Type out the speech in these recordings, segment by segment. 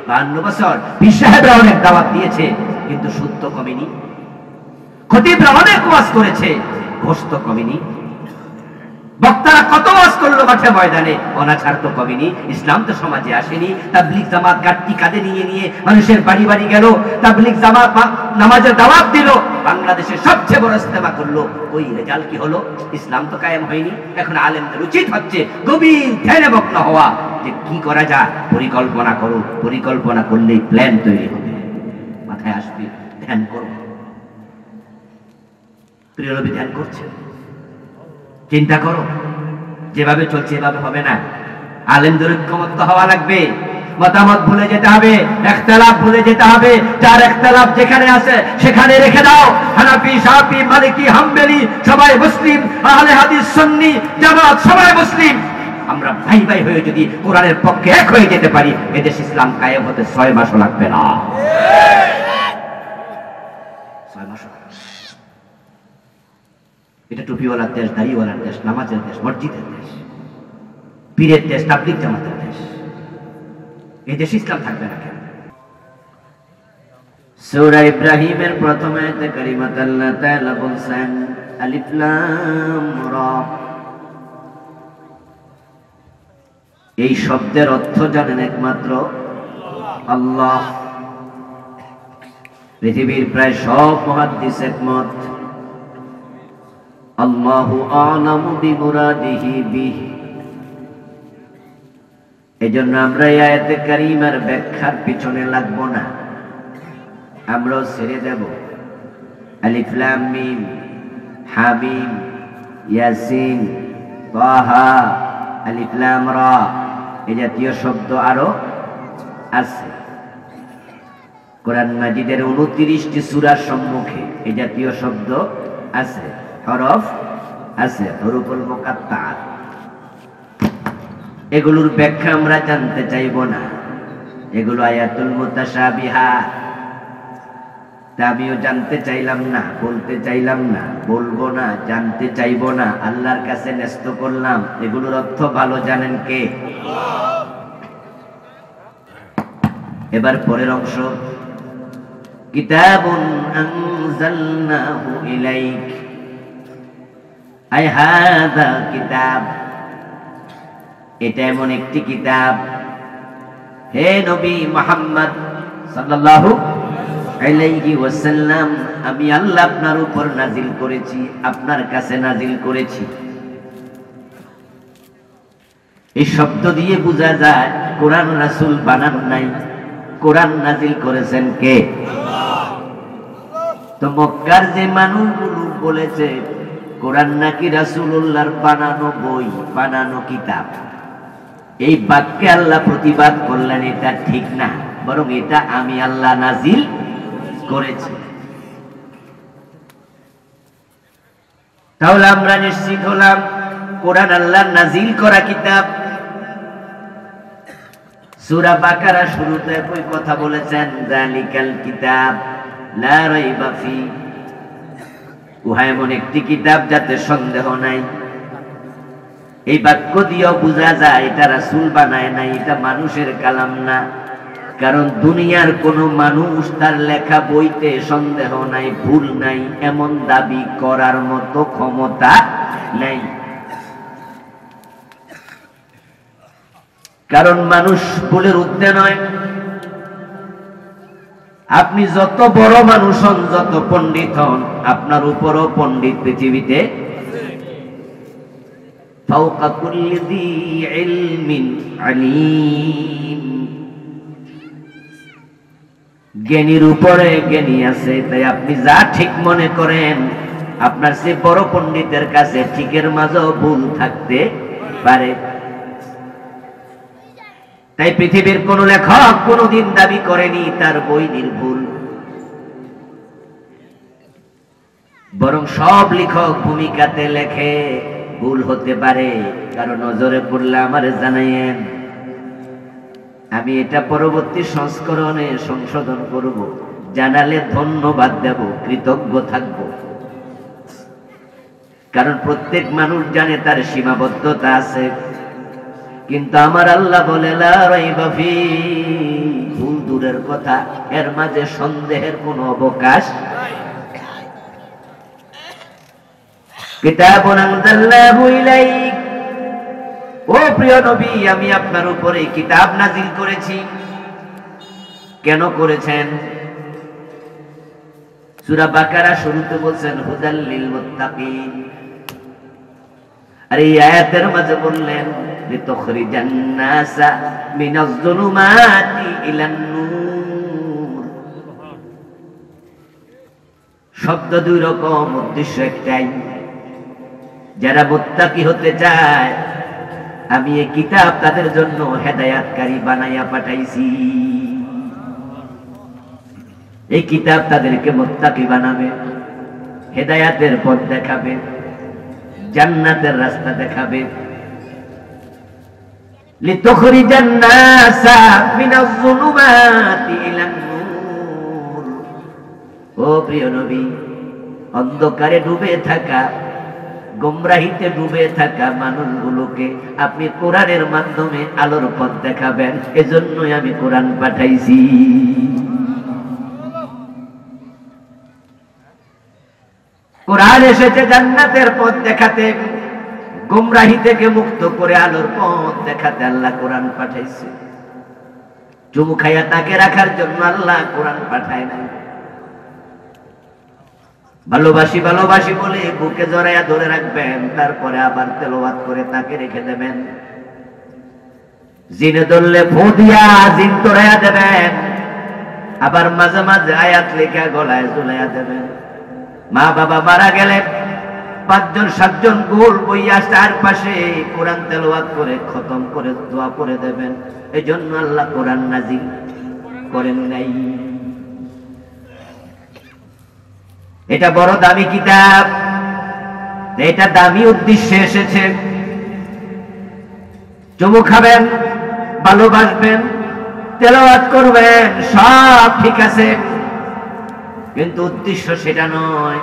52 বছর পীর সাহেবরা অনেক দাওয়াত দিয়েছে, কিন্তু সুদ তো কমেনি। খতিবরা অনেক ওয়াজ করেছে, ঘোষ তো কমেনি। বক্তারা কত ওয়াজ করলো মাঠে ময়দানে, অনাচার তো কমেনি। ইসলাম তো সমাজে আসেনি। তাবলীগ জামাত গাট্টি কাঁধে নিয়ে নিয়ে মানুষের বাড়ি বাড়ি গেল, তাবলীগ জামাত নামাজের দাওয়াত দিল, বাংলাদেশের সবচেয়ে বড় ইজতেমা করলো। ওই রেজাল্ট কি হলো? ইসলাম তো কায়েম হয়নি। এখন আলেমদের উচিত হচ্ছে গভীর ধ্যানে মগ্ন হওয়া, যে কি করা যায়। পরিকল্পনা করো, পরিকল্পনা করলেই প্ল্যান তৈরি হবে, মাথায় আসবে। ধ্যান করো। প্রিয় নবী ধ্যান করছে। চিন্তা করো, যেভাবে চলছে এভাবে হবে না। আলেমদের ঐক্যমত্য হওয়া লাগবে, মতামত ভুলে যেতে হবে, ইখতিলাফ ভুলে যেতে হবে। যার ইখতিলাফ যেখানে আছে সেখানে রেখে দাও। হানাফি, শাফি, মালিকি, হাম্বলি সবাই মুসলিম, আহলে হাদিস, সুন্নি, জামাত সবাই মুসলিম। আমরা ভাই ভাই হয়ে যদি কোরআনের পক্ষে এক হয়ে যেতে পারি, এদেশ ইসলাম কায়েম হতে 6 মাসও লাগবে না। 6 মাসও। এটা টুপিওয়ালার দেশ, দাড়িওয়ালার দেশ, নামাজের দেশ, মসজিদের দেশ, পীরের দেশ, তাবলীগ জামাতের দেশ। এই দেশে ইসলাম থাকবে না কেন? সূরা ইব্রাহিমের প্রথম আয়াতে কারিমাত আল্লাহ তাআলা বলেন আলিফ লাম রা। এই শব্দের অর্থ জানেন একমাত্র আল্লাহ। পৃথিবীর প্রায় সব মুহাদ্দিস একমত, আল্লাহু আ'লামু বিমুরাদিহি বিহি। এজন্য আমরা এই আয়াতে কারিমার ব্যাখ্যার পিছনে লাগবো না, আমরা ছেড়ে দেব আলিফ লাম মিম, হামিম, ইয়াসিন, তাহা, আলিফ লাম রা, এই জাতীয় শব্দ আরো আছে। কোরআন মাজিদের 29টি সূরার সম্মুখে এই জাতীয় শব্দ আছে, হরফ আছে, হরুফুল মুকাত্তাআত। এগুলোর ব্যাখ্যা আমরা জানতে চাইব না, এগুলো আয়াতুল মুতাশাবিহাত। তা আমিও জানতে চাইলাম না, বলতে চাইলাম না, বলবো না, জানতে চাইবো না, আল্লাহর কাছে ন্যস্ত করলাম। এগুলোর অর্থ ভালো জানেন কে? এবার পরের অংশ, কিতাবুন আনজালনাহু ইলাইক, আই হাযা কিতাব, এটা এমন একটি কিতাব, হে নবী মুহাম্মদ সাল্লাল্লাহু আলাইহি ওয়াসাল্লাম, আমি আল্লাহ আপনার উপর নাজিল করেছি, আপনার কাছে নাজিল করেছি। এই শব্দ দিয়ে বোঝা যায় কোরআন রাসূল বানান নাই, কোরআন নাজিল করেছেন কে? আল্লাহ। তো মক্কার যে মানুষগুলো বলেছে কোরআন নাকি রাসূলুল্লাহর বানানো বই, বানানো কিতাব, এই বাক্যে আল্লাহ প্রতিবাদ করলেন এটা ঠিক না, বরং এটা আমি আল্লাহ নাজিল করেছি। তাহলে আমরা নিশ্চিত হলাম কোরআন আল্লাহর নাজিল করা কিতাব। সূরা বাকারা শুরুতে একই কথা বলেছেন, যালিকাল কিতাব লা রাইবা ফি, উহা এমন একটি কিতাব যাতে সন্দেহ নাই। এই বাক্য দিয়েও বোঝা যায় এটা রাসূল বানায় নাই, এটা মানুষের কালাম না। কারণ দুনিয়ার কোন মানুষ তার লেখা বইতে সন্দেহ নাই, ভুল নাই, এমন দাবি করার মতো ক্ষমতা নাই। কারণ মানুষ ভুলের ঊর্ধ্বে নয়। আপনি যত বড় মানুষ হন, যত পণ্ডিত হন, আপনার উপরও পণ্ডিত পৃথিবীতে ফাওকা কুল্লি যী ইলমিন আলীম, জ্ঞানীর উপরে জ্ঞানী আছে। তাই আপনি যা ঠিক মনে করেন, আপনার সে বড় পণ্ডিতের কাছে ঠিকের মাঝেও ভুল থাকতে পারে। তাই পৃথিবীর কোন লেখক কোনদিন দাবি করেনি তার বই নির্ভুল, বরং সব লেখক ভূমিকাতে লেখে ভুল হতে পারে, কারণ নজরে পড়লে আমারে জানাইয়েন, আমি এটা পরবর্তী সংস্করণে সংশোধন করব, জানালে ধন্যবাদ দেব, কৃতজ্ঞ থাকব। কারণ প্রত্যেক মানুষ জানে তার সীমাবদ্ধতা আছে, কিন্তু আমার আল্লাহ বলে লা রাইবা ফি, ভুল দূরের কথা, এর মাঝে সন্দেহের কোনো অবকাশ। কিতাবুন আনজালনাহু ইলাইক, ও প্রিয় নবী, আমি আপনার উপরে কিতাব নাজিল করেছি। কেন করেছেন? সূরা বাকারা শুরুতে বলছেন হুদাল লিল মুত্তাকিন, আর এই আয়াতের মাঝে বললেন লিতুখরিজান নাসা মিনাজ যুলুমাতি ইলান নূর। শব্দ দুই রকম, উদ্দেশ্য একটাই। যারা মুত্তাকি হতে চায় আমি এই কিতাব তাদের জন্য হেদায়াতকারী বানাইয়া পাঠাইছি। এই কিতাব তাদেরকে মুত্তাকি বানাবে, হেদায়াতের পথ দেখাবে, জান্নাতের রাস্তা দেখাবে। লিতুখরিজান নাসা মিনাজ যুলুমাতি ইলান নূর। ও প্রিয় নবী, অন্ধকারে ডুবে থাকা, গোমরাহিতে ডুবে থাকা মানুষগুলোকে আপনি কোরআনের মাধ্যমে আলোর পথ দেখাবেন। এজন্যই আমি কোরআন পাঠাইছি। কোরআন এসেছে জান্নাতের পথ দেখাতে, গোমরাহি থেকে মুক্ত করে আলোর পথ দেখাতে আল্লাহ কোরআন পাঠাইছে। চুমু খাইয়া তাকে রাখার জন্য আল্লাহ কোরআন পাঠায় নাই। ভালোবাসি ভালোবাসি বলে বুকে জড়াইয়া ধরে রাখবেন, তারপরে আবার তেলাওয়াত করে তাকে রেখে দেবেন। জিনে ধরলে ফু দিয়া জিন তোড়াইয়া দেবেন, আবার মাঝে মাঝে আয়াত লেখা গলায় ঝুলাইয়া দেবেন। মা বাবা মারা গেলে 5 জন 7 জন গোল বইয়া চারপাশে কোরআন তেলাওয়াত করে খতম করে দোয়া করে দেবেন। এই জন্য আল্লাহ কোরআন নাজিল করেন নাই। এটা বড় দামি কিতাব, এটা দামি উদ্দেশ্যে এসেছে। চুমু খাবেন, ভালোবাসবেন, তেলাওয়াত করবেন, সব ঠিক আছে, কিন্তু উদ্দেশ্য সেটা নয়।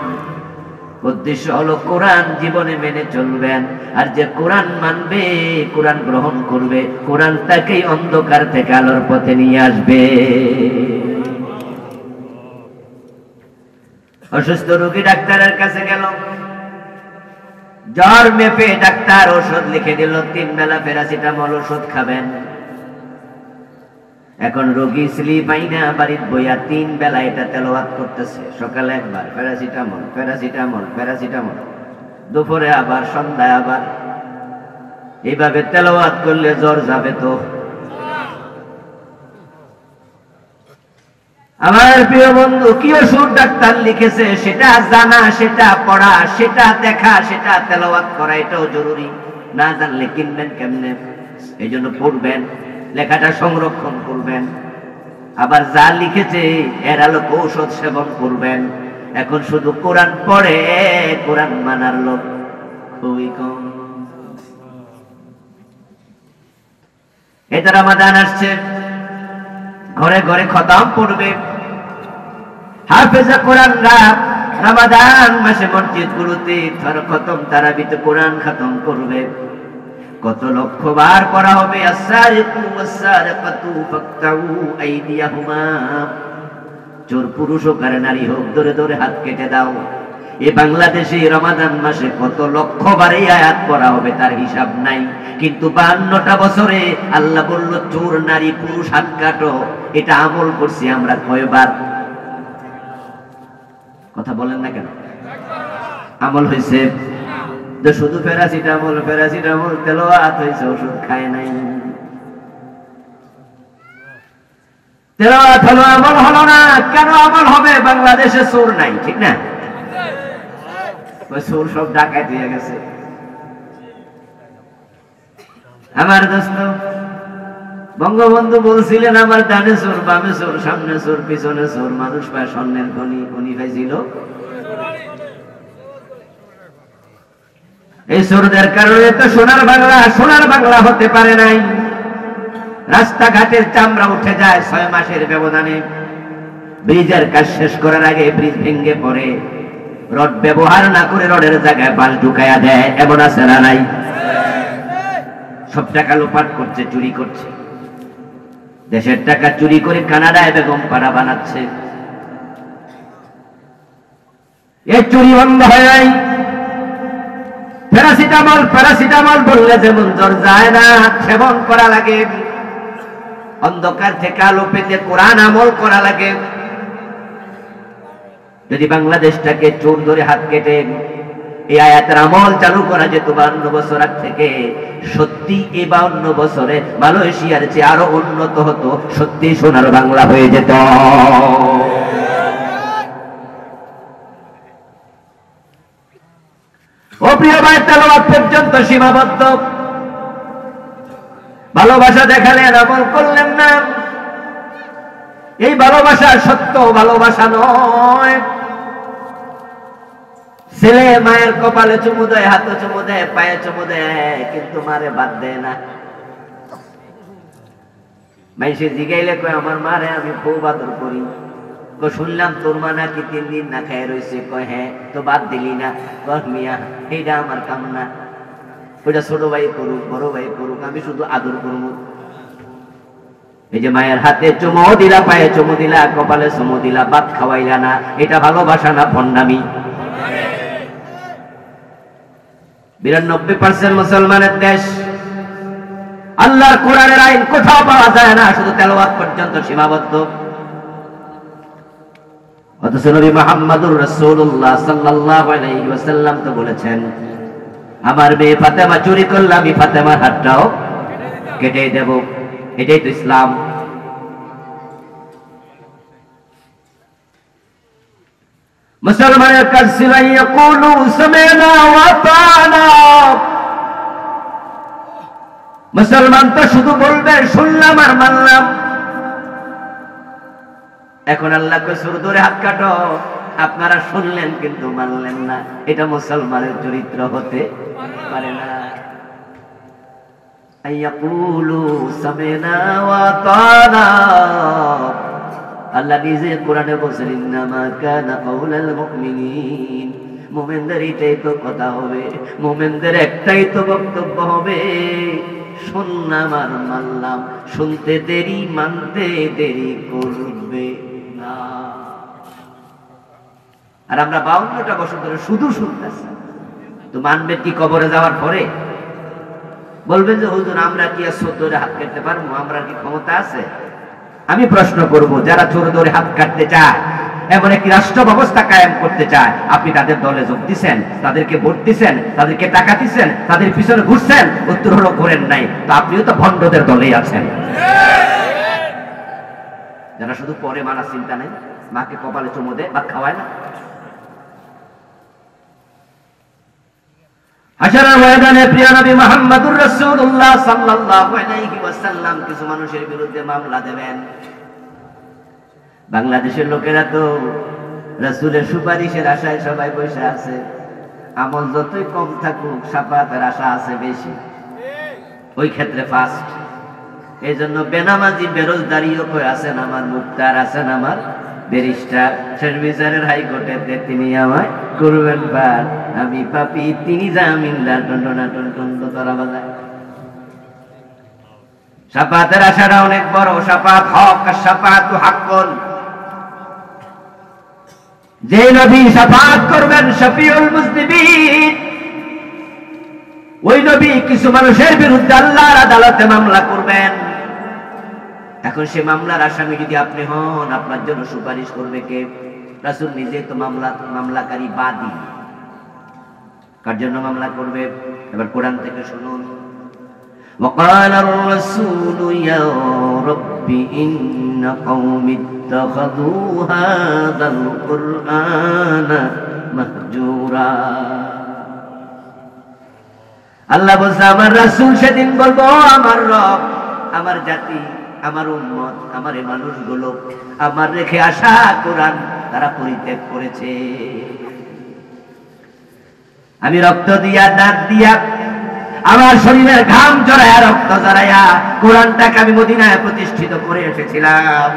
উদ্দেশ্য হলো কোরআন জীবনে মেনে চলবেন। আর যে কোরআন মানবে, কোরআন গ্রহণ করবে, কোরআন তাকেই অন্ধকার থেকে আলোর পথে নিয়ে আসবে। অসুস্থ রোগী ডাক্তারের কাছে গেল, জ্বর মেপে ডাক্তার ওষুধ লিখে দিল, 3 বেলা প্যারাসিটামল ওষুধ খাবেন। এখন রোগী স্লিপ আইনা বাড়ির বইয়া 3 বেলা এটা তেলাওয়াত করতেছে। সকালে একবার প্যারাসিটামল প্যারাসিটামল প্যারাসিটামল, দুপুরে আবার, সন্ধ্যায় আবার। এইভাবে তেলাওয়াত করলে জ্বর যাবে তো? আমার প্রিয় বন্ধু, কি ওষুধ ডাক্তার লিখেছে সেটা জানা, সেটা পড়া, সেটা দেখা, সেটা তেলাওয়াত করা, এটাও জরুরি। না জানলে কিনবেন কেমনে? এই জন্য পড়বেন, লেখাটা সংরক্ষণ করবেন, আবার যা লিখেছে এর আলোকে ঔষধ সেবন করবেন। এখন শুধু কোরআন পড়ে, কোরআন মানার লোক খুবই কম। এটা রমাদান আসছে, ঘরে ঘরে খতম পড়বে। হাফেজা কোরআনরা রমাদান মাসে মসজিদগুলোতে খতম তারাবিতে কোরআন খতম করবে। কত লক্ষ বার পড়া হবে আস-সারিকু ওয়াস-সারিকাতু ফাকতাউ আইদিয়াহুমা। চোর পুরুষ হোক আর নারী হোক, ধরে ধরে হাত কেটে দাও। এই বাংলাদেশে রমাদান মাসে কত লক্ষ বার এই আয়াত পড়া হবে তার হিসাব নাই। কিন্তু 52টা বছরে আল্লাহ বলল চোর নারী পুরুষ হাত কাটো। এটা আমল করছি আমরা কয়বার? কথা বলেন না কেন? আমল হয়েছে? যে শুধু প্যারাসিটামল প্যারাসিটামল তেলাওয়াত হয়েছে, ওষুধ খায় নাই। তেলাওয়াত হলো, আমল হলো না। কেন আমল হবে? বাংলাদেশে চোর নাই, ঠিক না? ওই চোর সব ডাকাত হয়ে গেছে। আমার দোস্ত বঙ্গবন্ধু বলছিলেন, আমার ডানে চোর, বামে চোর, সামনে চোর, পিছনে চোর, মানুষ পায় স্বর্ণের খনি, খনি পাইছিল। এই চোরদের কারণে তো সোনার বাংলা হতে পারে নাই। রাস্তাঘাটের চামড়া উঠে যায় 6 মাসের ব্যবধানে। ব্রিজের কাজ শেষ করার আগে ব্রিজ ভেঙে পড়ে। রড ব্যবহার না করে রডের জায়গায় বাঁশ ঢুকাইয়া দেয়, এমন আছে না নাই? সব টাকা লোপাট করছে, চুরি করছে। দেশের টাকা চুরি করে কানাডায় বেগম পাড়া বানাচ্ছে। এই চুরি বন্ধ হয় নাই। প্যারাসিটামল বললে যেমন জ্বর যায় না, সেবন করা লাগে। অন্ধকার থেকে আলো পেতে কোরআন আমল করা লাগে। যদি বাংলাদেশটাকে চোর ধরে হাত কেটে এই আয়াতের আমল চালু করা যেত 52 বছর আগ থেকে, সত্যি এই 52 বছরে মালয়েশিয়ার চেয়ে আরো উন্নত হতো, সত্যি সোনার বাংলা হয়ে যেত। ও প্রিয় ভাই, তেলাওয়াত পর্যন্ত সীমাবদ্ধ। ভালোবাসা দেখালেন, আমল করলেন না। এই ভালোবাসা সত্য ভালোবাসা নয়। ছেলে মায়ের কপালে চুমু দেয়, হাতে চুমু দেয়, পায়ে চুমু দেয়, কিন্তু মারে বাদ দেয় না। মাইসে জিগাইলে কয় আমার মারে আমি খুব আদর করি। শুনলাম তোর মা নাকি 3 দিন না খায় রয়েছে। কয় হ্যাঁ, তো বাদ দিলি না? কয় মিয়া এইটা আমার কাম না, ওইটা ছোট ভাই করুক, বড় ভাই করুক, আমি শুধু আদর করব। এই যে মায়ের হাতে চুমু দিলা, পায়ে চুমু দিলা, কপালে চুমু দিলা, ভাত খাওয়াইলা না, এটা ভালোবাসা না ভণ্ডামি? 92% মুসলমানের দেশ। আল্লাহর কোরআনের আইন কোথাও পাওয়া যায় না, শুধু তেলাওয়াত পর্যন্ত সীমাবদ্ধ। অথচ নবী মুহাম্মদুর রাসূলুল্লাহ সাল্লাল্লাহু আলাইহি ওয়াসাল্লাম তো বলেছেন, আমার মেয়ে ফাতেমা চুরি করলে আমি ফাতেমার হাতটাও কেটে দেব। এটাই তো ইসলাম। মুসলমানের কাজ ছিল ইয়াকুলু সামি'না ওয়া আতা'না। মুসলমান তো শুধু বলবে শুনলাম আর মানলাম। এখন আল্লাহ কয় সুর ধরে হাত কাটো, আপনারা শুনলেন কিন্তু মানলেন না। এটা মুসলমানের চরিত্র হতে পারে না। ইয়াকুলু সামি'না ওয়া আতা'না। আল্লাহ নিজে কোরআনে বলেছেন, ইন্নামা কানা কাউলাল মুমিনিন। মুমিনদের এটাই তো কথা হবে, মুমিনদের একটাই তো বক্তব্য হবে, শুনলাম আর মানলাম। শুনতে দেরি, মানতে দেরি করবে না। আর আমরা 52টা বছর ধরে শুধু শুনতেছি, তো মানবে কি কবরে যাওয়ার পরে? বলবেন যে হুজুর আমরা কি আর চোর ধরে হাত কাটতে পারবো? আমরা কি ক্ষমতা আছে? আমি প্রশ্ন করব, যারা চোর ধরে হাত কাটতে চায়, এমন একটি রাষ্ট্র ব্যবস্থা কায়েম করতে চায়, আপনি তাদের দলে যোগ দিচ্ছেন, তাদেরকে ভোট দিচ্ছেন, তাদেরকে টাকা দিচ্ছেন, তাদের পিছনে ঘুরছেন? উত্তর হলো ঘোরেন নাই। তো আপনিও তো ভণ্ডদের দলেই আছেন। যারা শুধু পরে মানা চিন্তা নেই, মাকে কপালে চুমু দেয়, ভাত খাওয়ায় না। হাশরের ময়দানে প্রিয় নবী মুহাম্মদুর রাসূলুল্লাহ সাল্লাল্লাহু আলাইহি ওয়াসাল্লাম কিছু মানুষের বিরুদ্ধে মামলা দেবেন। বাংলাদেশের লোকেরা তো রাসূলের সুপারিশের আশায় সবাই বসে আছে। আমল যতই কম থাকুক, শাফাতের আশা আছে বেশি, ওই ক্ষেত্রে ফার্স্ট। এই জন্য বেনামাজি বেরোজদারিও কই আছেন আমার মুক্তার, আছেন আমার ব্যারিস্টার, শেষ বিচারের হাইকোর্টে তিনি আমায় করবেন বার, আমি পাপি তিনি জামিনদার, টন্ডনাটন টন্ড তরা বাজায়। শাফাতের আশাটা অনেক বড়। শাফাত হক, শাফাতু হাক্কুন। যে নবী শাফাত করবেন শফিউল মুজনিবিন, ওই নবী কিছু মানুষের বিরুদ্ধে আল্লাহর আদালতে মামলা করবেন। এখন সে মামলার আসামি যদি আপনি হন, আপনার জন্য সুপারিশ করবে কে? রাসূল নিজে তো মামলাকারী বাদী। কার জন্য মামলা করবে? এবার কোরআন থেকে শুনুন। وقال الرسول يا رب إن قومي اتخذوا هذا القرآن مهجورا। আল্লাহ বলছে আমার রাসূল সেদিন বলবো, আমার রব, আমার জাতি, আমার উম্মত, আমার এই মানুষগুলো আমার রেখে আসা কোরআন তারা পরিত্যাগ করেছে। আমি রক্ত দিয়া, দাঁত দিয়া, আমার শরীরের ঘাম জড়ায়া, রক্ত জড়ায়া কোরআনটাকে আমি মদিনায় প্রতিষ্ঠিত করে এসেছিলাম।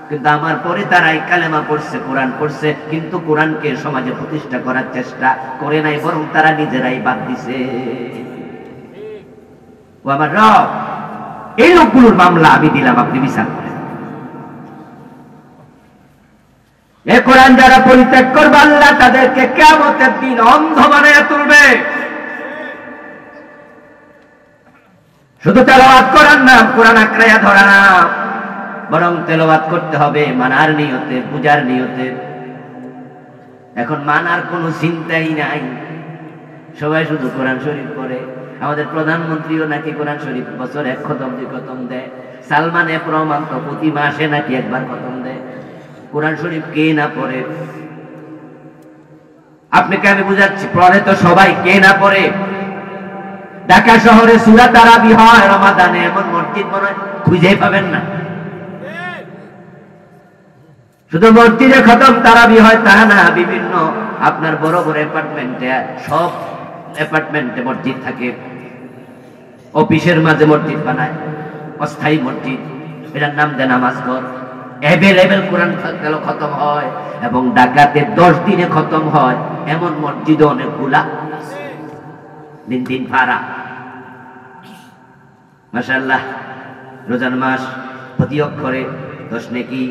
কিন্তু আমার পরে তারাই কালেমা পড়ছে, কোরআন পড়ছে, কিন্তু কোরআনকে সমাজে প্রতিষ্ঠা করার চেষ্টা করে নাই, বরং তারা নিজেরাই বাদ দিছে। ও আমার রব, এই লোকগুলোর মামলা আমি দিলাম, আপনি বিচার করেন। এ কোরআন যারা পরিত্যাগ করবে আল্লাহ তাদেরকে কিয়ামতের দিন অন্ধ বানায়া তুলবে। শুধু তেলাওয়াত করার নাম, কোরআন আঁকড়াইয়া ধরা না, বরং তেলাওয়াত করতে হবে মানার নিয়তে, পূজার নিয়তে। এখন মানার কোনো চিন্তাই নাই, সবাই শুধু কোরআন শরীফ পড়ে। আমাদের প্রধানমন্ত্রীও নাকি কোরআন শরীফ বছর 1 খতম 2 খতম দেয়। সালমানে প্রমাণ তো প্রতি মাসে নাকি 1 বার খতম দেয়। কোরআন শরীফ কে না পড়ে? আপনাকে আমি বুঝাচ্ছি, পড়ে তো সবাই, কে না পড়ে? ঢাকা শহরে সূরা তারাবি হয় রমাদানে, এমন মসজিদ মনে হয় খুঁজেই পাবেন না। শুধু মসজিদে খতম তারাবি হয় তা না, বিভিন্ন আপনার বড় বড় অ্যাপার্টমেন্টে, সব অ্যাপার্টমেন্টে মসজিদ থাকে। অফিসের মাঝে মসজিদ বানায়, অস্থায়ী মসজিদ, এটার নাম দেয় নামাজ ঘর। এভেলেবেল কোরআন খতম হয়, এবং ঢাকাতে 10 দিনে খতম হয় এমন মসজিদ অনেকগুলা, দিন দিন ভাড়া। মাশাআল্লাহ, রোজার মাস প্রতি অক্ষরে 10 নেকি,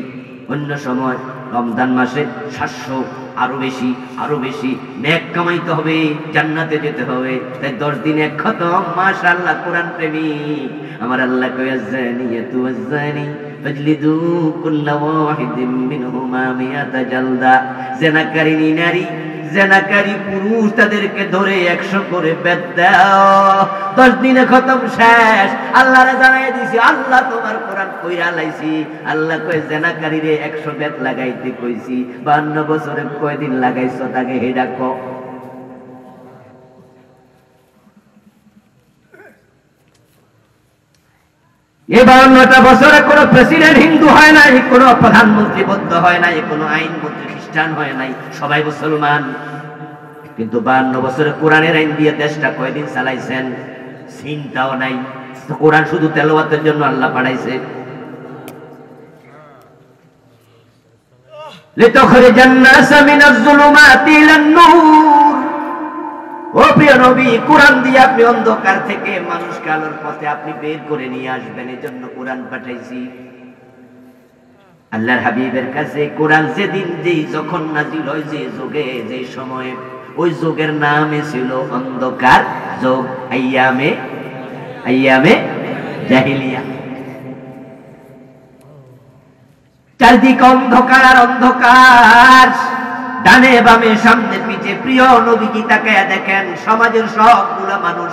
অন্য সময় রমজান মাসে 700, আরো বেশি, আরো বেশি নেক কামাইতে হবে, জান্নাতে যেতে হবে। তাই 10 দিনে খতম। মাশাআল্লাহ, কোরআন প্রেমিক আমার আল্লাহ কয় জানিয়াতু ওয়াজানি ফাজলিদু কুল্লা ওয়াহিদিন মিনহুমা মিয়াতা জালদা। জিনাকারিনী নারী, জিনাকারী পুরুষ, তাদেরকে ধরে 100 করে বেত দাও। 10 দিনে খতম শেষ। আল্লাহরে জানাই দিছি, আল্লাহ তোমার কোরআন কইরা লাইছি। আল্লাহ কয় জিনাকারীরে 100 বেত লাগাইতে কইছি। 52 বছরে কয়দিন লাগাইছো তাকে হেডা ক। এই 52টা বছরে কোন প্রেসিডেন্ট হিন্দু হয় নাই, কোন প্রধানমন্ত্রী বৌদ্ধ হয় নাই, কোন আইনমন্ত্রী খ্রিস্টান হয় নাই, সবাই মুসলমান। কিন্তু 52 বছরে কোরআনের আইন দিয়ে দেশটা কয়দিন চালাইছেন চিন্তাও নাই। তো কোরআন শুধু তেলাওয়াতের জন্য আল্লাহ পাঠাইছে। লিতাখরিজান নাসা মিনাজ যুলুমাতি ইলান নূর। ও প্রিয় নবী, কোরআন দিয়ে আপনি অন্ধকার থেকে মানুষকে আলোর পথে আপনি বের করে নিয়ে আসবেন, এজন্য কোরআন পাঠাইছি। আল্লাহর হাবিবের কাছে কোরআন যেদিন যেই যখন নাজিল হয়, যে যুগে যে সময়ে, ওই যুগের নামে ছিল অন্ধকার যুগ, আইয়ামে জাহিলিয়া। চারদিক অন্ধকার আর অন্ধকার, ডানে বামে সামনে পিছে। প্রিয় নবী কি তাকায়া দেখেন, সমাজের সবগুলা মানুষ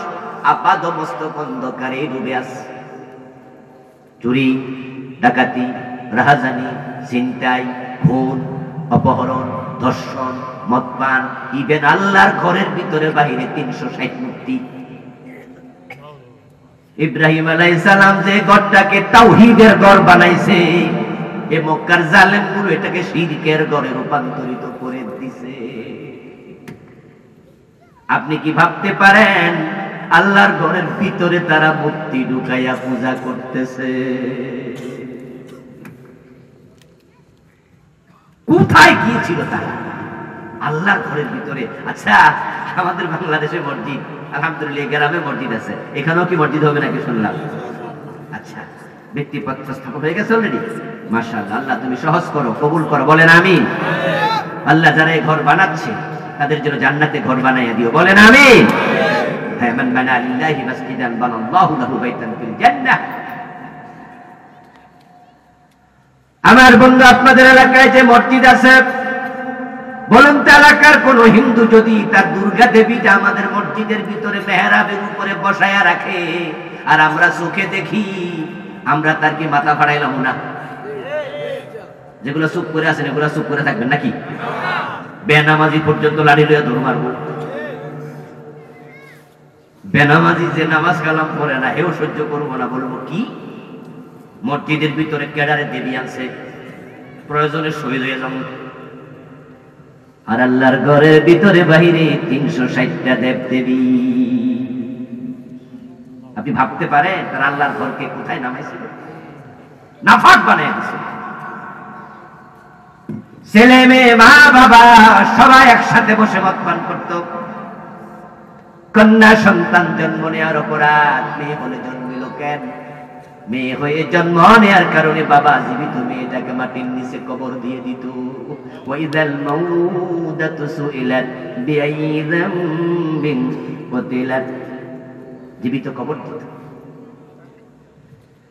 আপাদ মস্তক অন্ধকারে ডুবে আছে। চুরি, ডাকাতি, রাহাজানি, ছিনতাই, খুন, অপহরণ, ধর্ষণ, মদপান, ইভেন আল্লাহর ঘরের ভিতরে বাহিরে 360 মূর্তি। ইব্রাহিম আলাইহিস সালাম যে ঘরটাকে তাওহীদের ঘর বানাইছে, এ মক্কার জালেমগুলো এটাকে শিরকের ঘরে রূপান্তরিত করে দিছে। আপনি কি ভাবতে পারেন আল্লাহর ঘরের ভিতরে তারা মূর্তি ঢুকাইয়া পূজা করতেছে? কোথায় গিয়েছিল তারা? আল্লাহর ঘরের ভিতরে। আচ্ছা, আমাদের বাংলাদেশে মসজিদ, আলহামদুলিল্লাহ গ্রামে মসজিদ আছে, এখানেও কি মসজিদ হবে নাকি শুনলাম? আচ্ছা, ভিত্তিপত্র স্থাপন হয়ে গেছে অলরেডি। মাশাআল্লাহ, আল্লাহ তুমি সহজ করো, কবুল করো, বলেন আমিন। আল্লাহ যারা এই ঘর বানাচ্ছে তাদের জন্য জান্নাতে ঘর বানাইয়া দিও, বলেন আমিন। হ্যাঁ, মান বানা লিল্লাহি মাসজিদান বানাল্লাহু লাহু বাইতান ফিল জান্নাহ। আমার বন্ধু, আপনাদের এলাকায় যে মসজিদ আছে, বলুন তো এলাকার কোন হিন্দু যদি তার দুর্গা দেবীটা আমাদের মসজিদের ভিতরে মেহরাবের উপরে বসায়া রাখে, আর আমরা চোখে দেখি, আমরা তার কি মাথা ফাড়াইলাম না? যেগুলো চুপ করে আছেন এগুলো চুপ করে থাকবেন নাকি? বেনামাজি পর্যন্ত লাড়ি লইয়া দৌড় মারবো। বেনামাজি যে নামাজ কালাম করে না, এও সহ্য করবো না। বলবো কি, মসজিদের ভিতরে কেডারে দেবী আনছে, প্রয়োজনে শহীদ হয়ে যাবো। আর আল্লাহর ঘরের ভিতরে বাহিরে 360টা দেব দেবী। আপনি ভাবতে পারেন তার আল্লাহর ঘরকে কোথায় নামাইছিল? নাফাক বানায় দিছে। ছেলে মেয়ে মা বাবা সবাই একসাথে বসে মদ পান করত। কন্যা সন্তান জন্ম নেওয়ার অপরাধ, মেয়ে বলে জন্মিল কেন? মেয়ে হয়ে জন্ম নেওয়ার কারণে বাবা জীবিত মেয়েটাকে মাটির নিচে কবর দিয়ে দিত। ওয়াইদাল মাউদাতু সুইলাত বিআইয়ি যামবিন কুতিলাত, জীবিত কবর দিত।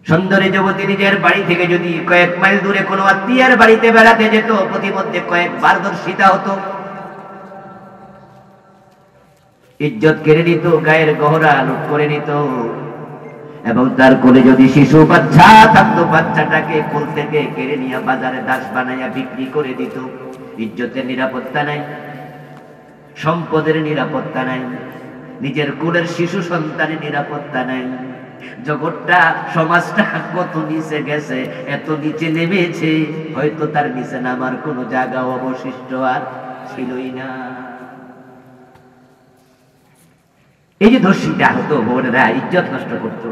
সুন্দরী যুবতী নিজের বাড়ি থেকে যদি কয়েক মাইল দূরে কোনো আত্মীয়ের বাড়িতে বেড়াতে যেত, প্রতিমধ্যে কয়েকবার দর্শিতা হতো, ইজ্জত কেড়ে নিত, গায়ের গহনা লুট করে নিত, এবং তার কোলে যদি শিশু বাচ্চা থাকতো, বাচ্চাটাকে কোল থেকে কেড়ে নিয়ে বাজারে দাস বানাইয়া বিক্রি করে দিত। ইজ্জতের নিরাপত্তা নাই, সম্পদের নিরাপত্তা নাই, নিজের কোলের শিশু সন্তানের নিরাপত্তা নাই। জগৎটা, সমাজটা কত নিচে গেছে, এত নিচে নেমেছে, হয়তো তার নিচে নামার কোনো জায়গা অবশিষ্ট আর ছিলই না। এই যে ধর্ষিতা হতো, বোনেরা ইজ্জত নষ্ট করত,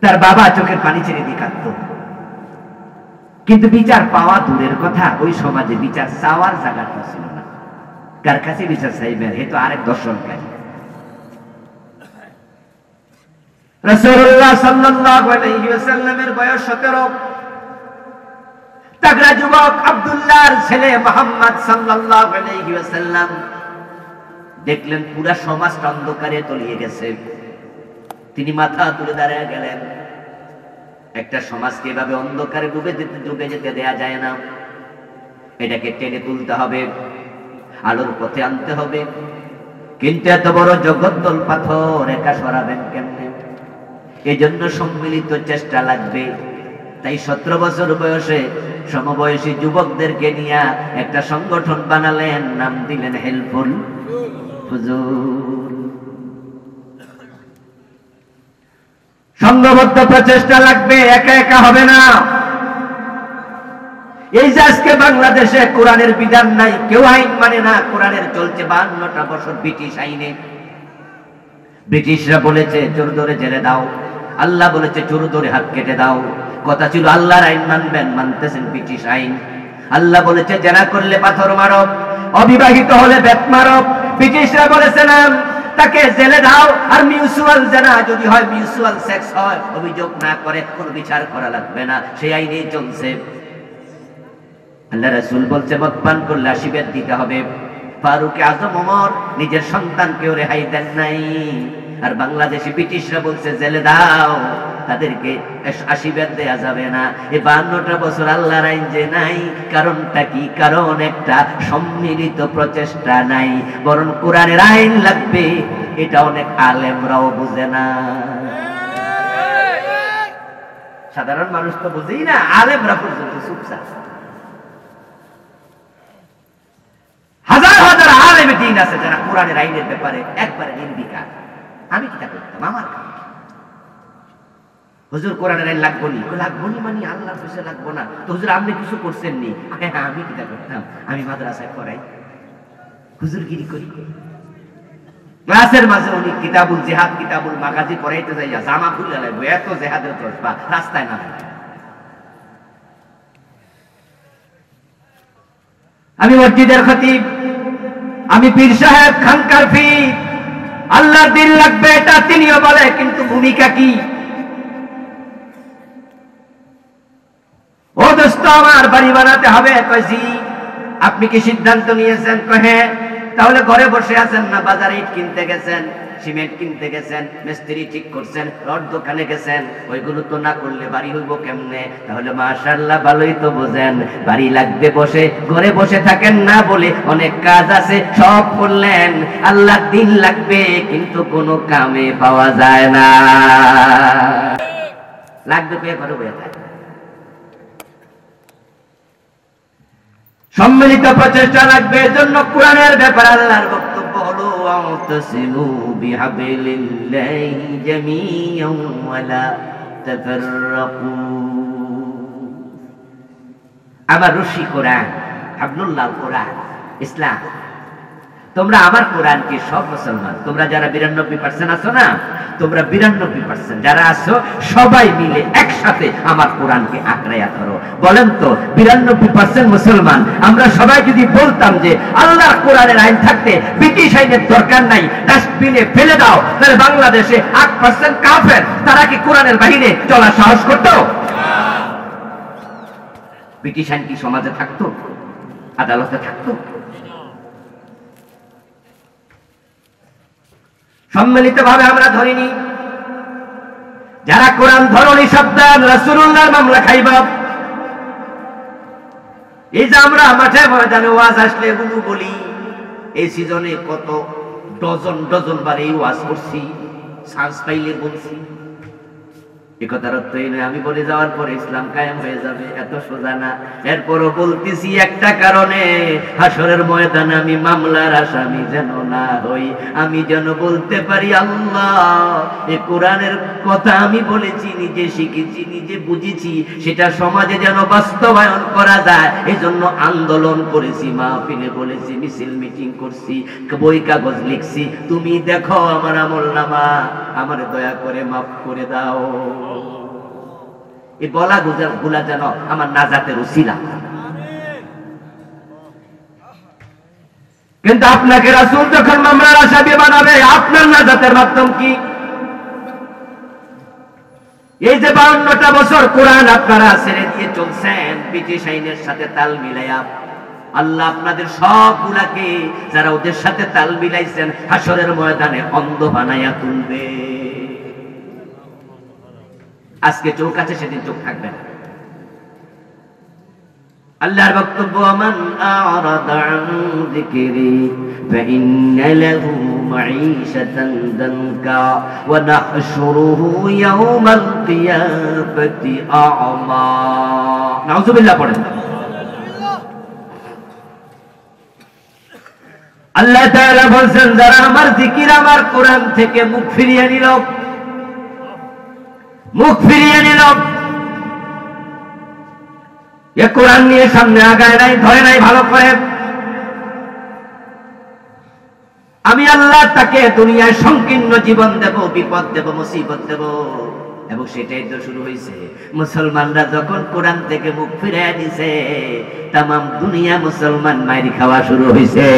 তার বাবা চোখের পানি ছেড়ে দিয়ে কাঁদত, কিন্তু বিচার পাওয়া দূরের কথা, ওই সমাজে বিচার চাওয়ার জায়গাটা ছিল না। কার কাছে বিচার চাইবেন? হে তো আরেক দর্শনকারী। রাসূলুল্লাহ সাল্লাল্লাহু আলাইহি ওয়াসাল্লামের বয়স 17। তাগড়া যুবক আব্দুল্লাহর ছেলে মুহাম্মদ সাল্লাল্লাহু আলাইহি ওয়াসাল্লাম দেখলেন পুরা সমাজটা অন্ধকারে তলিয়ে গেছে। তিনি মাথা তুলে দাঁড়িয়ে গেলেন। একটা সমাজকে এভাবে অন্ধকারে ডুবে যেতে দেয়া যায় না, এটাকে টেনে তুলতে হবে, আলোর পথে আনতে হবে। কিন্তু এত বড় জগদ্দল পাথর একা সরাবেন কেমনে? এজন্য সম্মিলিত চেষ্টা লাগবে। তাই 17 বছর বয়সে সমবয়সী যুবকদেরকে নিয়ে একটা সংগঠন বানালেন, নাম দিলেন হেল্পফুল হুজুর। সংঘবদ্ধ প্রচেষ্টা লাগবে, একা একা হবে না। এই যে আজকে বাংলাদেশে কোরআনের বিধান নাই, কেউ আইন মানে না, কোরআনের চলছে 52টা বছর ব্রিটিশ আইনে। ব্রিটিশরা বলেছে চোর ধরে জেলে দাও, আল্লাহ বলেছে চোর ধরে হাত কেটে দাও। কথা ছিল আল্লাহর আইন মানবেন, মানতেছেন ব্রিটিশ আইন। আল্লাহ বলেছে জেনা করলে পাথর মারো, অবিবাহিত হলে বেত মারো। ব্রিটিশরা বলেছে না, তাকে জেলে দাও। আর মিউচুয়াল জেনা যদি হয়, মিউচুয়াল সেক্স হয়, অভিযোগ না করে কোনো বিচার করা লাগবে না, সেই আইনেই চলছে। আল্লাহ রাসূল বলছে মদ পান করলে 80 বেত দিতে হবে। ফারুক আজম ওমর নিজের সন্তানকেও রেহাই দেন নাই। আর বাংলাদেশে ব্রিটিশরা বলছে জেলে দাও, তাদেরকে 80 বেত দেয়া যাবে না। এই 52টা বছর আল্লাহর আইন যে নাই, কারণটা কি? কারণ একটা সম্মিলিত প্রচেষ্টা নাই, বরং কোরআনের আইন লাগবে। এটা অনেক আলেমরাও বুঝে না, সাধারণ মানুষ তো বুঝেই না, আলেমরা পর্যন্ত চুপচাপ। হাজার হাজার আলেম দিন আছে যারা কোরআনের আইনের ব্যাপারে একবারে নির্বিকার। আমি কিটা করতাম, আমার হুজুর কোরআনের আইন লাগবো নি, লাগবো নি মানে আল্লাহর কাছে লাগবো না তো হুজুর আপনি কিছু করছেন নি? হ্যাঁ, আমি কিটা করতাম, আমি মাদ্রাসায় পড়াই, হুজুরগিরি করি। ক্লাসের মাঝে উনি কিতাবুল জিহাদ, কিতাবুল মাগাজি পড়াইতে যাইয়া জামা খুলে লাগবো, এত জিহাদের তসবা রাস্তায় না। আমি মসজিদের খতিব, আমি পীর সাহেব, খানকার পীর। আল্লাহর দিন লাগবে এটা তিনিও বলে, কিন্তু ভূমিকা কি? ও দোস্ত আমার, বাড়ি বানাতে হবে। কয় জি। আপনি কি সিদ্ধান্ত নিয়েছেন? কয় হ্যাঁ। তাহলে ঘরে বসে আছেন না বাজারে ইট কিনতে গেছেন, সিমেন্ট কিনতে গেছেন, মিস্ত্রি ঠিক করছেন, রড দোকানে গেছেন? ওইগুলো তো না করলে বাড়ি হইব কেমনে? তাহলে মাশাআল্লাহ ভালোই তো বোঝেন, বাড়ি লাগবে বসে, ঘরে বসে থাকেন না বলে অনেক কাজ আছে, সব করলেন। আল্লাহর দিন লাগবে কিন্তু কোনো কামে পাওয়া যায় না, লাগবে পেয়ে ঘরে বসে থাকে। সম্মিলিত প্রচেষ্টা লাগবে। এজন্য কোরআনের ব্যাপারে আল্লাহর বক্তব্য হলো আ'তাসিমু বিহাবিলিল্লাহি জামিআন ওয়া লা তাফাররাকু। আমার রশি কোরআন, হাবলুল্লাহ কোরআন, ইসলাম। তো তোমরা আমার কোরআনকে, সব মুসলমান তোমরা যারা 92% আছো না, তোমরা 92% যারা আছো সবাই মিলে একসাথে আমার কোরআনকে আঁকড়াইয়া ধরো। বলেন তো 92% মুসলমান আমরা সবাই যদি বলতাম যে আল্লাহর কোরআনের আইন থাকতে ব্রিটিশ আইনের দরকার নাই, ডাস্টবিনে ফেলে দাও, তাহলে বাংলাদেশে 8% কাফের, তারা কি কোরআনের বাহিরে চলার সাহস করতো? ব্রিটিশ আইন কি সমাজে থাকতো, আদালতে থাকতো? সম্মিলিত ভাবে আমরা ধরিনি, যারা কোরআন ধরনি সাবধান, রাসূলুল্লাহর মামলা খাইবা। এই যে আমরা মাঠে ময়দানে ওয়াজ আসলে এগুলো বলি, এই সিজনে কত ডজন ডজন বার এই ওয়াজ করছি, চান্স পাইলে বলছি। একথার অর্থ এই নয় আমি বলে যাওয়ার পরে ইসলাম কায়েম হয়ে যাবে, এত সোজা না। এরপরও বলতেছি একটা কারণে, হাসরের ময়দানে আমি মামলার আসামি যেন না হই, আমি যেন বলতে পারি আল্লাহ এই কোরআনের কথা আমি বলেছি, নিজে শিখেছি, নিজে বুঝেছি, সেটা সমাজে যেন বাস্তবায়ন করা যায়। এই জন্য আন্দোলন করেছি, মাহফিলে বলেছি, মিছিল মিটিং করছি, বই কাগজ লিখছি। তুমি দেখো আমার আমলনামা, আমার দয়া করে মাফ করে দাও। এই বলা গুলা যেন আমার নাজাতের উসিলা। কিন্তু আপনাকে রাসূল যখন মামলার আসামি বানাবে, আপনার নাজাতের মাধ্যম কি? এই যে 52টা বছর কোরআন আপনারা ছেড়ে দিয়ে চলছেন ব্রিটিশ আইনের সাথে তাল মিলাইয়া, আল্লাহ আপনাদের সবগুলাকে যারা ওদের সাথে তাল মিলাইছেন হাসরের ময়দানে অন্ধ বানাইয়া তুলবে। আজকে চোখ আছে, সেদিন চোখ থাকবে না। আল্লাহর বক্তব্য, মান আ'রাদা আন যিকরি ফাইন্না লাহু মাঈশাতান দানকা ওয়া নাহশুরুহু ইয়াওমাল কিয়ামাতি আ'মা। নাউযুবিল্লাহ পড়েন। আল্লাহ তাআলা বলেন, যারা আমার জিকির, আমার কোরআন থেকে মুখ ফিরিয়ে নিল, মুখ ফিরিয়ে নিল, এ কোরআন নিয়ে সামনে আগায় নাই, ধরে নাই ভালো করে, আমি আল্লাহ তাকে দুনিয়ায় সংকীর্ণ জীবন দেব, বিপদ দেব, মুসিবত দেব। এবং সেটাই তো শুরু হয়েছে। মুসলমানরা যখন কোরআন থেকে মুখ ফিরিয়ে দিছে, তামাম দুনিয়া মুসলমান মাইর খাওয়া শুরু হয়েছে।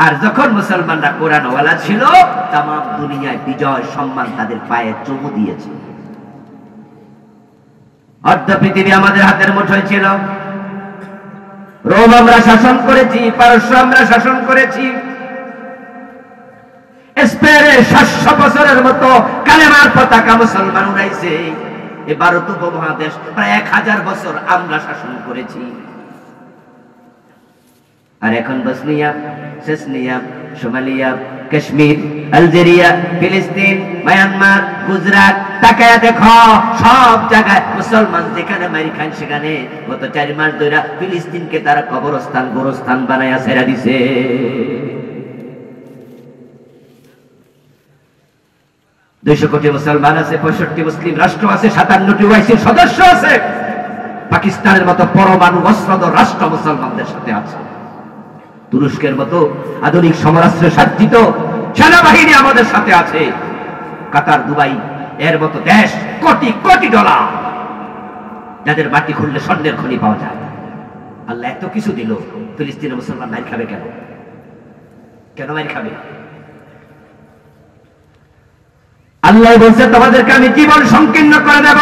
আর যখন মুসলমানরা কোরআনওয়ালা ছিল, তামাম দুনিয়ায় বিজয় সম্মান তাদের পায়ে চুমু দিয়েছে। অর্ধ পৃথিবী আমাদের হাতের মুঠোয় ছিল। রোম আমরা শাসন করেছি, পারস্য আমরা শাসন করেছি, স্পেনে 700 বছরের মতো কালেমার পতাকা মুসলমান উড়াইছে। এই ভারত উপমহাদেশ প্রায় 1000 বছর আমরা শাসন করেছি। আর এখন Bosnia, Chechnya, Somalia, Kashmir, Algeria, ফিলিস্তিন, মায়ানমার, গুজরাট, তাকায়া দেখো সব জায়গায় মুসলমান যেখানে মারি খান সেখানে গত 4 মাস ধরে ফিলিস্তিনকে তারা কবরস্থান, গোরস্থান বানায়া ছেড়ে দিছে। 200 কোটি মুসলমান আছে, 65 মুসলিম রাষ্ট্র আছে, 57টি ওআইসির সদস্য আছে। পাকিস্তানের মতো পরমাণু অস্ত্রধর রাষ্ট্র মুসলমানদের সাথে আছে। তুরস্কের মতো আধুনিক সমরাস্ত্রে সজ্জিত সেনাবাহিনী আমাদের সাথে আছে। কাতার, দুবাই এর মতো দেশ, কোটি কোটি ডলার, যাদের বাটি খুললে স্বর্ণের খনি পাওয়া যায়। আল্লাহ এত কিছু দিল, ফিলিস্তিনের মুসলমান মাইর খাবে কেন? কেন মাইর খাবে? আল্লাহ বলছে, তোমাদেরকে আমি জীবন সংকীর্ণ করে দেব।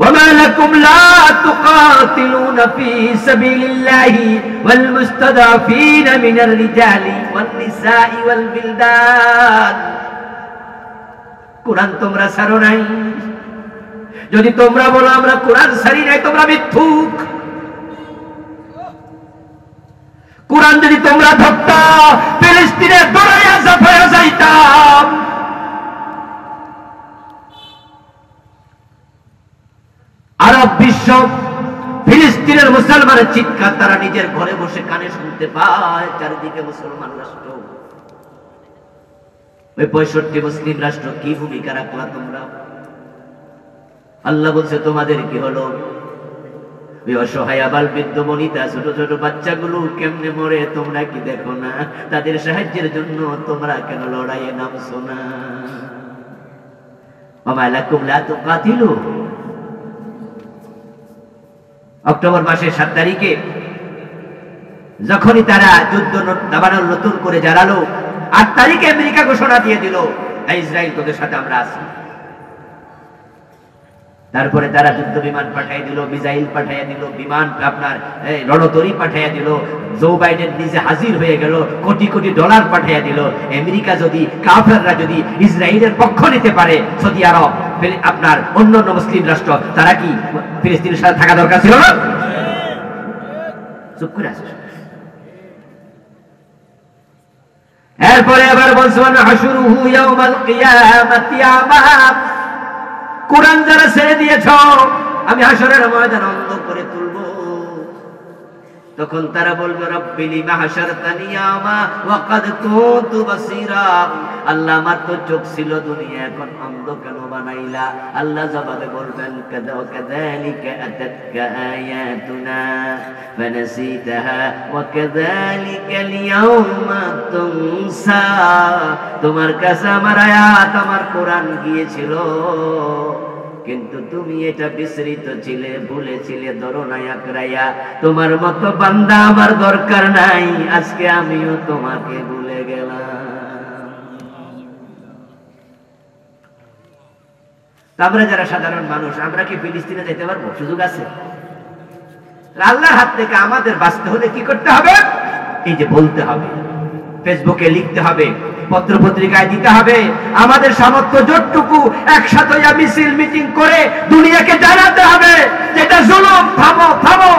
وما لكم لا تقاتلون في سبيل الله والمستضعفين من الرجال والنساء والبلدان। কোরআন তোমরা ছাড়ো নাই। যদি তোমরা বলো আমরা কোরআন ছাড়ি নাই, তোমরা মিথ্যুক। কোরআন যদি তোমরা ধরতা, ফিলিস্তিনে দৌড়াইয়া ঝাঁপাইয়া যাইতাম। আরব বিশ্ব ফিলিস্তিনের মুসলমানের চিৎকার তারা নিজের ঘরে বসে কানে শুনতে পায়। চারিদিকে মুসলমান রাষ্ট্র, ওই 65 মুসলিম রাষ্ট্র কি ভূমিকা রাখলা তোমরা? আল্লাহ বলছে, তোমাদের কি হলো? ওই অসহায় আবাল বৃদ্ধ বনিতা ছোট ছোট বাচ্চাগুলো কেমনে মরে তোমরা কি দেখো না? তাদের সাহায্যের জন্য তোমরা কেন লড়াইয়ে নামছো না? ওমা লাকুম লা তুকাতিলু। অক্টোবর মাসের 7 তারিখে যখনই তারা যুদ্ধ দাবানোর নতুন করে জ্বালালো, 8 তারিখে আমেরিকা ঘোষণা দিয়ে দিল ইসরায়েল তোদের সাথে আমরা আছি। তারপরে তারা যুদ্ধ বিমান পাঠিয়ে দিল, মিসাইল পাঠিয়ে দিল, বিমান আপনার রণতরী পাঠিয়ে দিল। জো বাইডেন নিজে হাজির হয়ে গেল, কোটি কোটি ডলার পাঠিয়ে দিল। আমেরিকা যদি, কাফেররা যদি ইসরায়েলের পক্ষ নিতে পারে, সৌদি আরব আপনার অন্যান্য মুসলিম রাষ্ট্র, তারা কি ফিলিস্তিনের সাথে থাকা দরকার ছিল না? চুপ করে আছে। এরপরে আবার বলছেন হাশুরুহু ইয়াউমাল কিয়ামাতি আমা। কুরআন যারা ছেড়ে দিয়েছ আমি হাসরের ময়দানে অন্ধ করে তুলব। তখন তারা বলবে রব্বি লিমা হাশারতানি আমা ওয়া ক্বাদ কুনতু বাসীরা। আল্লাহ আমার তো চোখ ছিল দুনিয়া, এখন অন্ধ কেন বানাইলা? আল্লাহ জবাবে বলবেন কাযালিকা আতাতকা আয়াতুনা ফানাসিতাহা ওয়া কাযালিকাল ইয়াউমা তুনসা। তোমার কাছে আমার আয়াত, আমার কোরআন গিয়েছিল, কিন্তু তুমি এটা বিস্মৃত ছিলে, ভুলেছিলে, ধরো নাই আকড়াইয়া। তোমার মতো বান্দা আমার দরকার নাই, আজকে আমিও তোমাকে ভুলে গেলাম। আমরা যারা সাধারণ মানুষ, আমরা কি ফিলিস্তিনে যেতে পারবো? সুযোগ আছে? আল্লাহর হাত থেকে আমাদের বাঁচতে হলে কি করতে হবে? এই যে বলতে হবে, ফেসবুকে লিখতে হবে, পত্র পত্রিকায় দিতে হবে। আমাদের সামর্থ্য যতটুকু একসাথে মিছিল মিটিং করে দুনিয়াকে জানাতে হবে যেটা জুলুম, থামো থামো।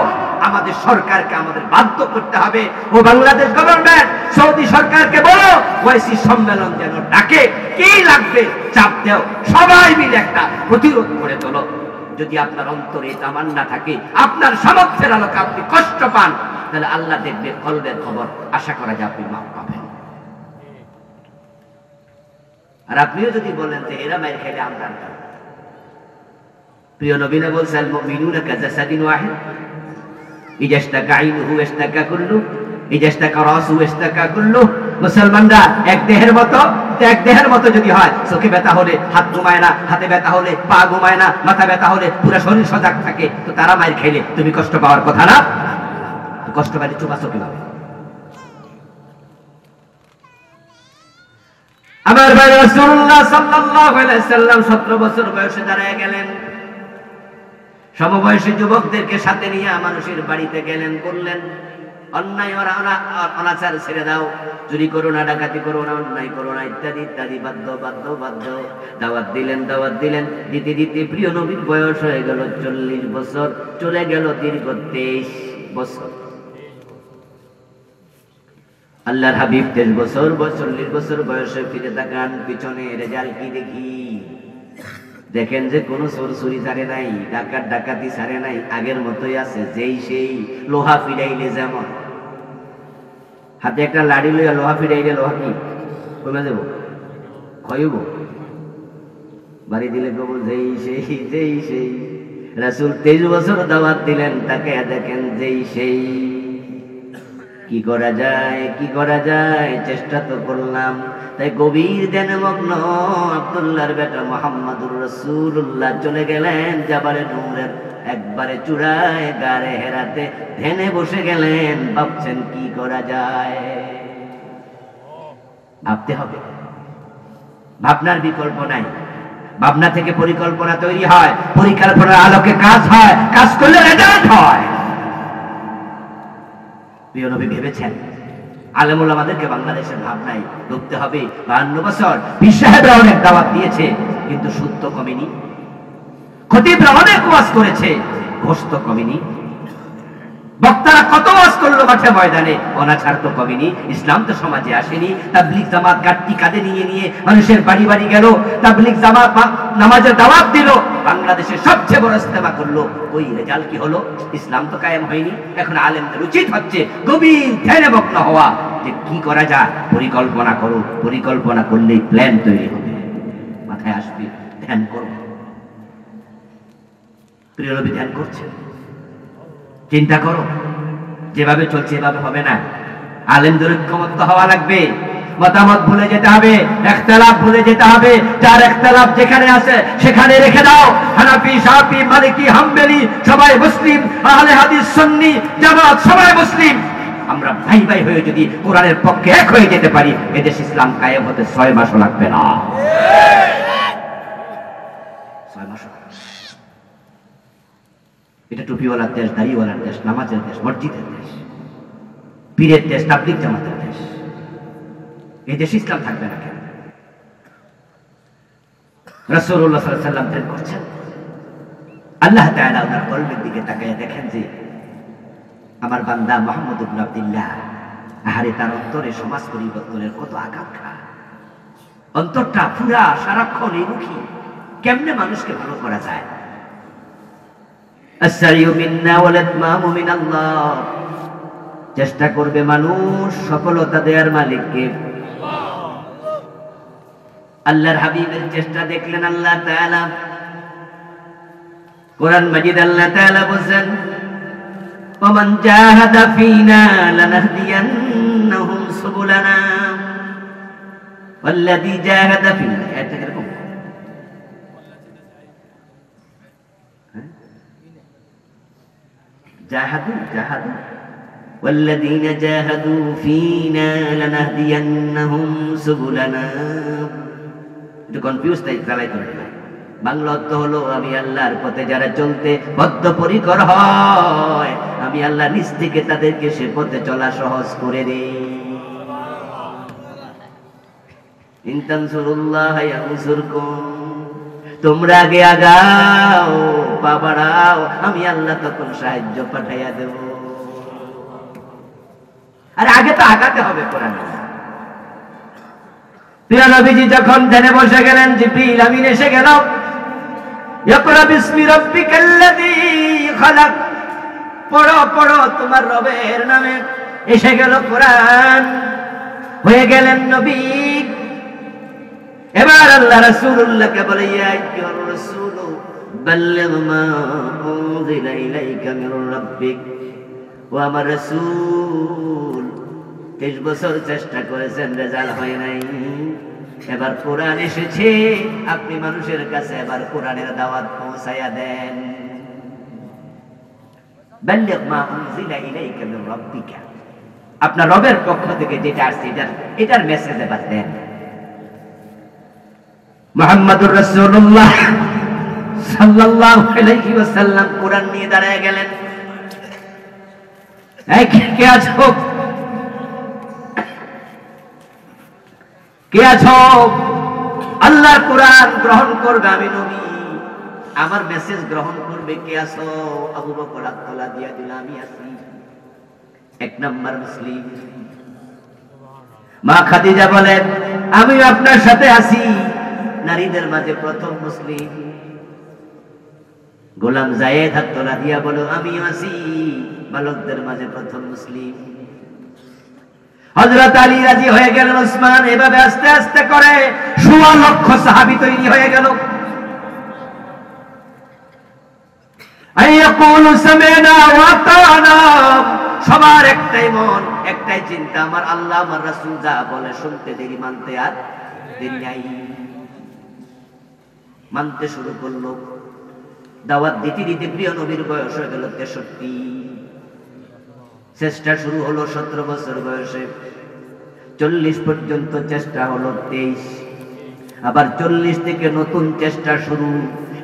আমাদের সরকারকে আমাদের বাধ্য করতে হবে। ও বাংলাদেশ গভর্নমেন্ট, সৌদি সরকারকে বলো ওয়াইসি সম্মেলন যেন ডাকে। কি লাগবে চাপ দাও, সবাই মিলে একটা প্রতিরোধ করে তোলো। যদি আপনার অন্তরে তামান্না থাকে, আপনার সামর্থ্যের আলোকে আপনি কষ্ট পান, তাহলে আল্লাহ দেখবে কলবের খবর, আশা করা যায় আপনি মাফ পাবেন। আর আপনিও যদি বলেন যে এরা মায়ের খেলে আমরা, প্রিয় নবীনা বলছেন মুমিনুনা কাজাসাদিন ওয়াহিদ ইজা ইশতাকা আইনুহু ইশতাকা কুল্লু ইজা ইশতাকা রাসুহু ইশতাকা কুল্লু। মুসলমানরা এক দেহের মতো, এক দেহের মতো যদি হয়, চোখে ব্যথা হলে হাত ঘুমায় না, হাতে ব্যথা হলে পা ঘুমায় না, মাথা ব্যথা হলে পুরো শরীর সজাগ থাকে, তো তারা মায়ের খেলে তুমি কষ্ট পাওয়ার কথা না? কষ্ট পাইলে চুপ আছো কিভাবে? আমার ভাই রাসূলুল্লাহ সাল্লাল্লাহু আলাইহি ওয়াসাল্লাম 17 বছর বয়সে দাঁড়ায় গেলেন। সমবয়সী যুবকদেরকে সাথে নিয়ে মানুষের বাড়িতে গেলেন, বললেন অন্যায় অনাচার ছেড়ে দাও, চুরি করো না, ডাকাতি করো না, অন্যায় করো না, ইত্যাদি ইত্যাদি বাধ্য বাধ্য বাধ্য দাওয়াত দিলেন। দাওয়াত দিলেন, দিতে দিতে প্রিয় নবীর বয়স হয়ে গেল 40 বছর, চলে গেল দীর্ঘ 23 বছর। আল্লাহর হাবিব 23 বছর 40 বছর বয়সে ফিরে তাকান, পিছনে রেজাল্ট কি দেখি? দেখেন যে কোনো চোর চুরি ছাড়ে নাই, ডাকাত ডাকাতি ছাড়ে নাই, আগের মতোই আছে, যেই সেই। লোহা ফিরাইলে যেমন, হাতে একটা লাড়ি লইয়া লোহা ফিরাইলে লোহা কি কমে দেব, ক্ষয়ব, বাড়ি দিলে কবল যেই সেই, যেই সেই। রাসূল 23 বছর দাওয়াত দিলেন, তাকে দেখেন যেই সেই। কি করা যায়, কি করা যায়, চেষ্টা তো করলাম। তাই গভীর ধ্যানে মগ্ন আব্দুল্লাহর বেটা মুহাম্মদুর রাসূলুল্লাহ চলে গেলেন জাবালে নূরের একবারে চূড়ায়, গারে হেরাতে ধ্যানে বসে গেলেন। ভাবছেন কি করা যায়, ভাবতে হবে, ভাবনার বিকল্প নাই। ভাবনা থেকে পরিকল্পনা তৈরি হয়, পরিকল্পনার আলোকে কাজ হয়, কাজ করলে রেজাল্ট হয়। প্রিয় নবী ভেবেছেন আলেমুল আমাদেরকে বাংলাদেশের ভাবনায় ঢুকতে হবে। 52 বছর পীর সাহেবরা অনেক দাওয়াত দিয়েছে, কিন্তু সত্য কমেনি। খতিবরা অনেক ওয়াজ করেছে, ঘোষ তো কমেনি। বক্তারা কত ওয়াজ করলো মাঠে ময়দানে, অনাচার তো কমেনি। ইসলাম তো সমাজে আসেনি। তাবলীগ জামাত গাট্টি কাঁধে নিয়ে নিয়ে মানুষের বাড়ি বাড়ি গেল, তাবলীগ জামাত নামাজের দাওয়াত দিল, বাংলাদেশের সবচেয়ে বড় ইজতেমা করলো। ওই রেজাল্ট কি হলো? ইসলাম তো কায়েম হয়নি। এখন আলেমদের উচিত হচ্ছে গভীর ধ্যানে মগ্ন হওয়া, যে কি করা যায়, পরিকল্পনা করো। পরিকল্পনা করলেই প্ল্যান তৈরি হবে, মাথায় আসবে, ধ্যান করো। প্রিয় নবী ধ্যান করছেন, চিন্তা করো, যেভাবে চলছে এভাবে হবে না। আলেমদের ঐক্যমত্য হওয়া লাগবে, মতামত ভুলে যেতে হবে, ইখতিলাফ ভুলে যেতে হবে। যার ইখতিলাফ যেখানে আছে সেখানে রেখে দাও। হানাফি, শাফি, মালিকি, হাম্বলি সবাই মুসলিম, আহলে হাদিস, সুন্নি, জামাত সবাই মুসলিম। আমরা ভাই ভাই হয়ে যদি কোরআনের পক্ষে এক হয়ে যেতে পারি, এদেশ ইসলাম কায়েম হতে 6 মাসও লাগবে না। 6 মাসও। এটা টুপিওয়ালার দেশ, দাড়িওয়ালার দেশ, নামাজের দেশ, মসজিদের দেশ, পীরের দেশ, তাবলীগ জামাতের দেশ। এই দেশে ইসলাম থাকবে না কেন? রাসূলুল্লাহ সাল্লাল্লাহু আলাইহি ওয়াসাল্লাম প্রেরণ করছেন। আল্লাহ তাআলা ওনার কলবের দিকে তাকিয়ে দেখেন যে আমার বান্দা মুহাম্মদ ইবনে আব্দুল্লাহ, আহারে তার অন্তরে সমাজ পরিবর্তনের কত আকাঙ্ক্ষা, অন্তরটা পুরা সারাক্ষণ এইমুখী, কেমনে মানুষকে ভালো করা যায়। আসসারিউ মিন্না ওয়াল ইতমামু মিনাল্লাহ, চেষ্টা করবে মানুষ, সফলতা দেওয়ার মালিককে আল্লাহর হাবিবের চেষ্টা দেখলেন আল্লাহ তাআলা। কোরআন মাজিদ আল্লাহ তাআলা বলেন, ওমান জাহাদা ফিনা লানাহদিয়ান্নাহুম সুবুলানা ওয়াল্লাযী জাহাদা ফিনা। এটা কিরকম? জাহাদু والذين جاهدوا فينا لنهدينهم سبلنا। একটু কনফিউজ তাই চালাই করবে না। বাংলা অর্থ হলো, আমি আল্লাহর পথে যারা চলতে বদ্ধপরিকর হয়, আমি আল্লাহ নিজ থেকে তাদেরকে সে পথে চলা সহজ করে দেই। ইন তানসুরুল্লাহ ইয়ানসুরকুম, তোমরা আগে আগাও, পা বাড়াও, আমি আল্লাহ তখন সাহায্য পাঠাইয়া দেব। আরে আগে তো আগাতে হবে কোরআন। প্রিয় নবীজি যখন ধ্যানে বসে গেলেন, জিবরিল আমিন এসে গেল। ইকরা বিসমি রাব্বিকাল্লাযী খালাক, পড়ো পড়ো তোমার রবের নামে। এসে গেল কোরআন, হয়ে গেলেন নবী। এবার আল্লাহ রাসূলুল্লাহকে বলে, ইয়া আইয়ুহার রাসূল বাল্লিগ মা উনজিলা ইলাইকা মির রাব্বিক। ও আমার রাসূল, 23 বছর চেষ্টা করেছেন, রেজাল্ট হয় নাই। এবার কোরআন এসেছে, আপনি মানুষের কাছে এবার কোরআনের দাওয়াত পৌঁছায়া দেন। বাল্লিগ মা উনজিলা ইলাইকা মির রাব্বিকা, আপনার রবের পক্ষ থেকে যেটা আসছে এটার মেসেজ এবার দেন। মুহাম্মদুর রাসূলুল্লাহ সাল্লাল্লাহু আলাইহি ওয়াসাল্লাম কোরআন নিয়ে দাঁড়ায় গেলেন। কে আছো? কে আছো? আল্লাহর কোরআন গ্রহণ করবে, আমি নবী, আমার মেসেজ গ্রহণ করবে। কে আছো? আবু বকর আব্দুল্লাহ দিয়া দিল, আমি আছি, 1 নাম্বার মুসলিম। মা খাদিজা বলেন, আমি আপনার সাথে আছি, নারীদের মাঝে প্রথম মুসলিম। গোলাম জায়েদ হাতরা দিয়া বলো, আমিও আছি, বালকদের মাঝে প্রথম মুসলিম। হযরত আলী রাজি হয়ে গেলেন, ওসমান, এভাবে আস্তে আস্তে করে 1.25 লক্ষ সাহাবী তৈরি হয়ে গেল। আইয়াকুলু সামি'না ওয়া আতা'না, সবার একটাই মন, একটাই চিন্তা, আমার আল্লাহ আমার রাসূল যা বলে শুনতে দেরি, মানতে আর দেরি নাই। মানতে শুরু করলো, দাওয়াত দিতে দিতে প্রিয় নবীর বয়স হয়ে গেল 63। চেষ্টা শুরু হলো 17 বছর বয়সে, 40 পর্যন্ত চেষ্টা হলো 23। আবার 40 থেকে নতুন চেষ্টা শুরু,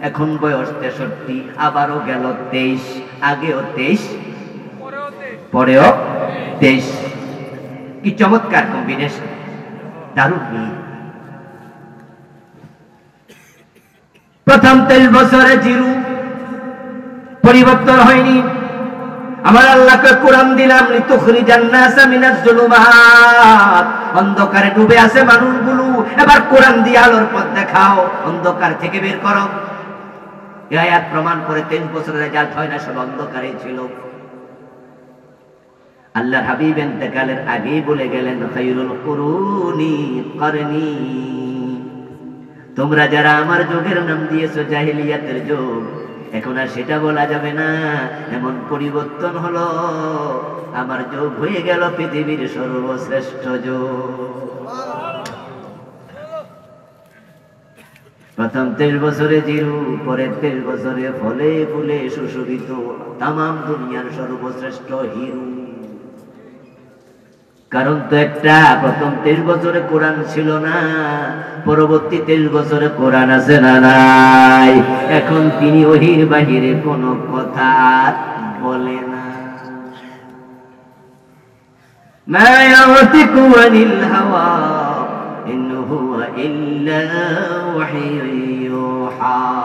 এখন বয়স 63, আবারও গেল 23, আগেও 23, পরেও 23। কি চমৎকার কম্বিনেশন, দারুণ মিল। প্রথম 23 বছরে জিরো, পরিবর্তন হয়নি। আমার আল্লাহকে কোরআন দিলাম, লিতুখরিজান নাসা মিনাজ যুলুমাত, অন্ধকারে ডুবে আছে মানুষগুলো, এবার কোরআন দিয়ে আলোর পথ দেখাও, অন্ধকার থেকে বের করো। এই আয়াত প্রমাণ করে 23 বছরের রেজাল্ট হয় না, সব অন্ধকারে ছিল। আল্লাহর হাবিব ইন্তেকালের আগেই বলে গেলেন, খায়রুল কুরুনি করনি, তোমরা যারা আমার যুগের নাম দিয়েছো জাহিলিয়াতের যুগ, এখন আর সেটা বলা যাবে না। এমন পরিবর্তন হলো, আমার যুগ হয়ে গেল পৃথিবীর সর্বশ্রেষ্ঠ যুগ। প্রথম 23 বছরে জিরু, পরের 23 বছরে ফলে ফুলে সুশোভিত তামাম দুনিয়ার সর্বশ্রেষ্ঠ হিরু। কারণ তো একটা, প্রথম 23 বছরে কোরআন ছিল না, পরবর্তী 23 বছরে কোরআন আছে না নাই? এখন তিনি ওহির বাহিরে কোনো কথা বলে না। মা ইয়াতিকু আনিল হাওয়া ইন হুয়া ইল্লা ওয়াহয়ুন ইউহা।